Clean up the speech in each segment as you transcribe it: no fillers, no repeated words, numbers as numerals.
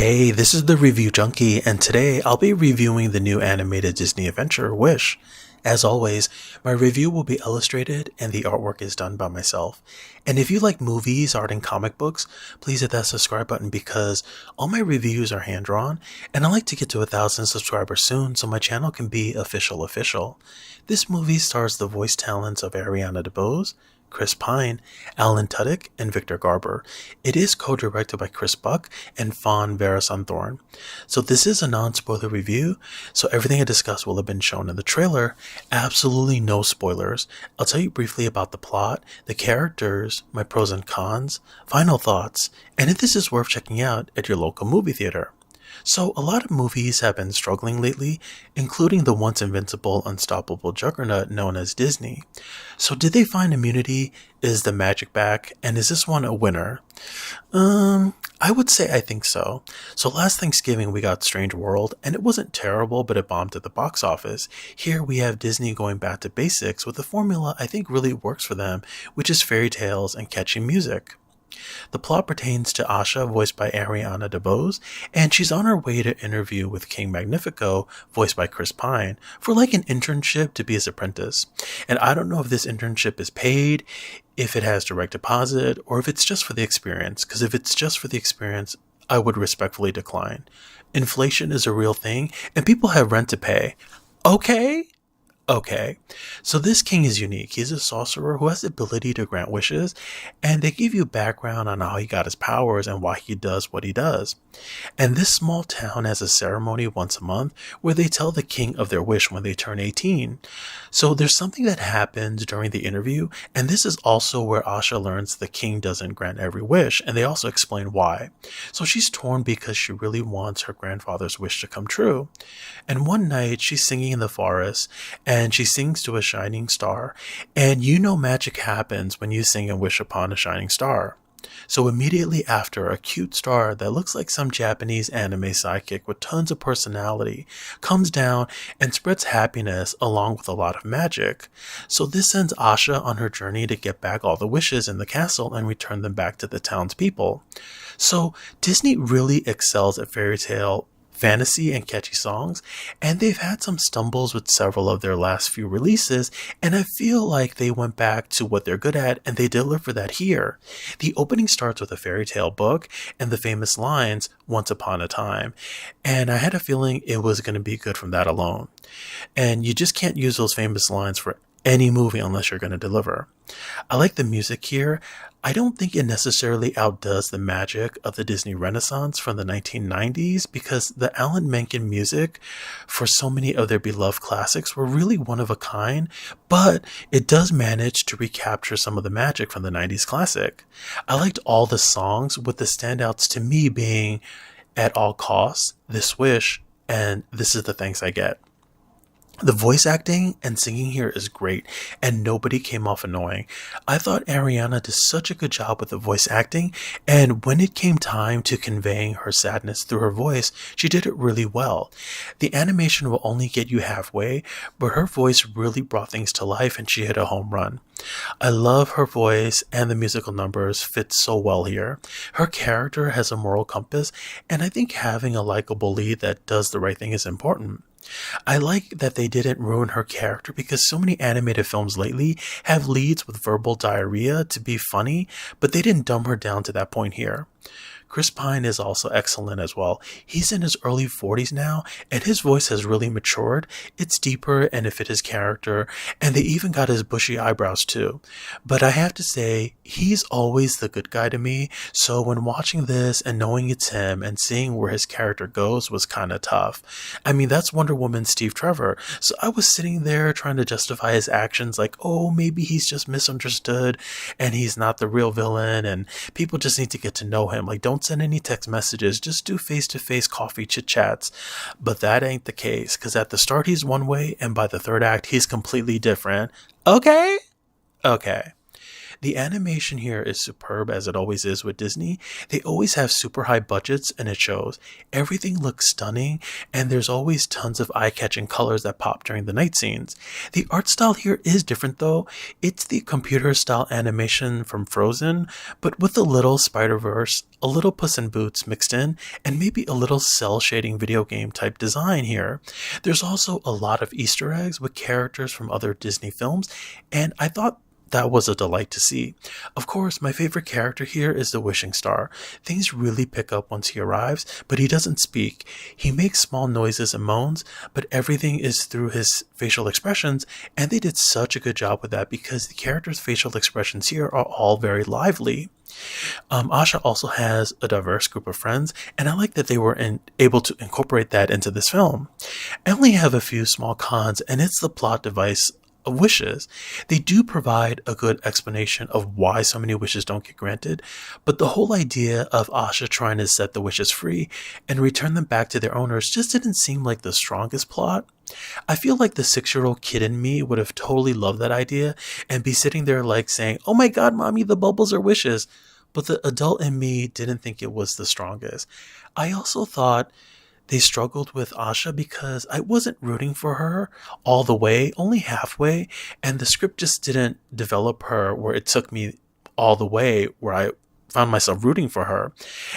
Hey, this is the Review Junkie, and today I'll be reviewing the new animated Disney adventure, Wish. As always, my review will be illustrated and the artwork is done by myself. And if you like movies, art, and comic books, please hit that subscribe button because all my reviews are hand-drawn, and I like to get to 1,000 subscribers soon so my channel can be official. This movie stars the voice talents of Ariana DeBose, Chris Pine, Alan Tudyk, and Victor Garber. It is co-directed by Chris Buck and Fawn Verasanthorn. So this is a non-spoiler review, so everything I discuss will have been shown in the trailer. Absolutely no spoilers. I'll tell you briefly about the plot, the characters, my pros and cons, final thoughts, and if this is worth checking out at your local movie theater. So a lot of movies have been struggling lately, including the once invincible, unstoppable juggernaut known as Disney. So did they find immunity? Is the magic back? And is this one a winner? I would say I think so. So last Thanksgiving we got Strange World, and it wasn't terrible, but it bombed at the box office. Here we have Disney going back to basics with a formula I think really works for them, which is fairy tales and catchy music. The plot pertains to Asha, voiced by Ariana DeBose, and she's on her way to interview with King Magnifico, voiced by Chris Pine, for like an internship to be his apprentice. And I don't know if this internship is paid, if it has direct deposit, or if it's just for the experience, because if it's just for the experience, I would respectfully decline. Inflation is a real thing, and people have rent to pay. Okay, so this king is unique. He's a sorcerer who has the ability to grant wishes, and they give you background on how he got his powers and why he does what he does. And this small town has a ceremony once a month where they tell the king of their wish when they turn 18. So there's something that happens during the interview, and this is also where Asha learns the king doesn't grant every wish, and they also explain why. So she's torn because she really wants her grandfather's wish to come true. And one night she's singing in the forest, and she sings to a shining star, and you know magic happens when you sing and wish upon a shining star. So immediately after, a cute star that looks like some Japanese anime sidekick with tons of personality comes down and spreads happiness along with a lot of magic. So this sends Asha on her journey to get back all the wishes in the castle and return them back to the townspeople. So Disney really excels at fairy tale fantasy and catchy songs, and they've had some stumbles with several of their last few releases, and I feel like they went back to what they're good at and they deliver that here. The opening starts with a fairy tale book and the famous lines, "Once upon a time," and I had a feeling it was going to be good from that alone. And you just can't use those famous lines for any movie unless you're going to deliver. I like the music here. I don't think it necessarily outdoes the magic of the Disney Renaissance from the 1990s because the Alan Menken music for so many of their beloved classics were really one of a kind, but it does manage to recapture some of the magic from the 90s classic. I liked all the songs, with the standouts to me being At All Costs, This Wish, and This Is the Thanks I Get. The voice acting and singing here is great, and nobody came off annoying. I thought Ariana did such a good job with the voice acting, and when it came time to conveying her sadness through her voice, she did it really well. The animation will only get you halfway, but her voice really brought things to life and she hit a home run. I love her voice, and the musical numbers fit so well here. Her character has a moral compass, and I think having a likable lead that does the right thing is important. I like that they didn't ruin her character because so many animated films lately have leads with verbal diarrhea to be funny, but they didn't dumb her down to that point here. Chris Pine is also excellent as well. He's in his early 40s now, and his voice has really matured. It's deeper and it fit his character, and they even got his bushy eyebrows too. But I have to say, he's always the good guy to me, so when watching this and knowing it's him and seeing where his character goes was kind of tough. I mean, that's Wonder Woman's Steve Trevor, so I was sitting there trying to justify his actions like, oh, maybe he's just misunderstood and he's not the real villain and people just need to get to know him. Like, don't send any text messages, just do face-to-face coffee chit-chats. But that ain't the case, because at the start he's one way and by the third act he's completely different. Okay. The animation here is superb as it always is with Disney. They always have super high budgets and it shows. Everything looks stunning and there's always tons of eye-catching colors that pop during the night scenes. The art style here is different though. It's the computer style animation from Frozen, but with a little Spider-Verse, a little Puss in Boots mixed in, and maybe a little cell shading video game type design here. There's also a lot of Easter eggs with characters from other Disney films, and I thought that was a delight to see. Of course, my favorite character here is the Wishing Star. Things really pick up once he arrives, but he doesn't speak. He makes small noises and moans, but everything is through his facial expressions, and they did such a good job with that because the character's facial expressions here are all very lively. Asha also has a diverse group of friends, and I like that they were able to incorporate that into this film. I only have a few small cons, and it's the plot device of wishes. They do provide a good explanation of why so many wishes don't get granted, but the whole idea of Asha trying to set the wishes free and return them back to their owners just didn't seem like the strongest plot. I feel like the 6-year-old kid in me would have totally loved that idea and be sitting there like saying, "Oh my god, mommy, the bubbles are wishes." But the adult in me didn't think it was the strongest. I also thought they struggled with Asha because I wasn't rooting for her all the way, only halfway, and the script just didn't develop her where it took me all the way where I found myself rooting for her.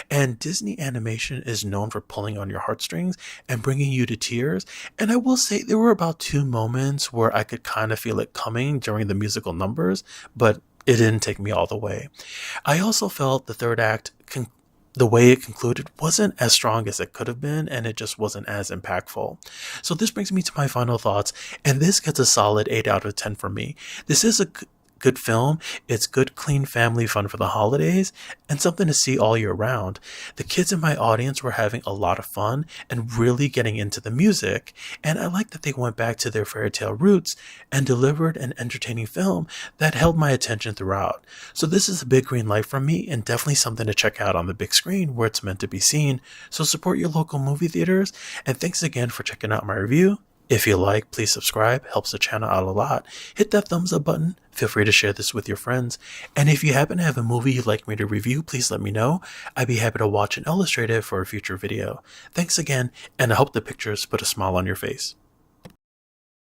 And Disney animation is known for pulling on your heartstrings and bringing you to tears. And I will say there were about 2 moments where I could kind of feel it coming during the musical numbers, but it didn't take me all the way. I also felt the third act the way it concluded wasn't as strong as it could have been, and it just wasn't as impactful. So this brings me to my final thoughts, and this gets a solid 8 out of 10 from me. This is a good film. It's good, clean family fun for the holidays and something to see all year round. The kids in my audience were having a lot of fun and really getting into the music, and I like that they went back to their fairy tale roots and delivered an entertaining film that held my attention throughout. So this is a big green light from me and definitely something to check out on the big screen where it's meant to be seen. So support your local movie theaters, and thanks again for checking out my review. If you like, please subscribe, helps the channel out a lot. Hit that thumbs up button, feel free to share this with your friends. And if you happen to have a movie you'd like me to review, please let me know. I'd be happy to watch and illustrate it for a future video. Thanks again, and I hope the pictures put a smile on your face.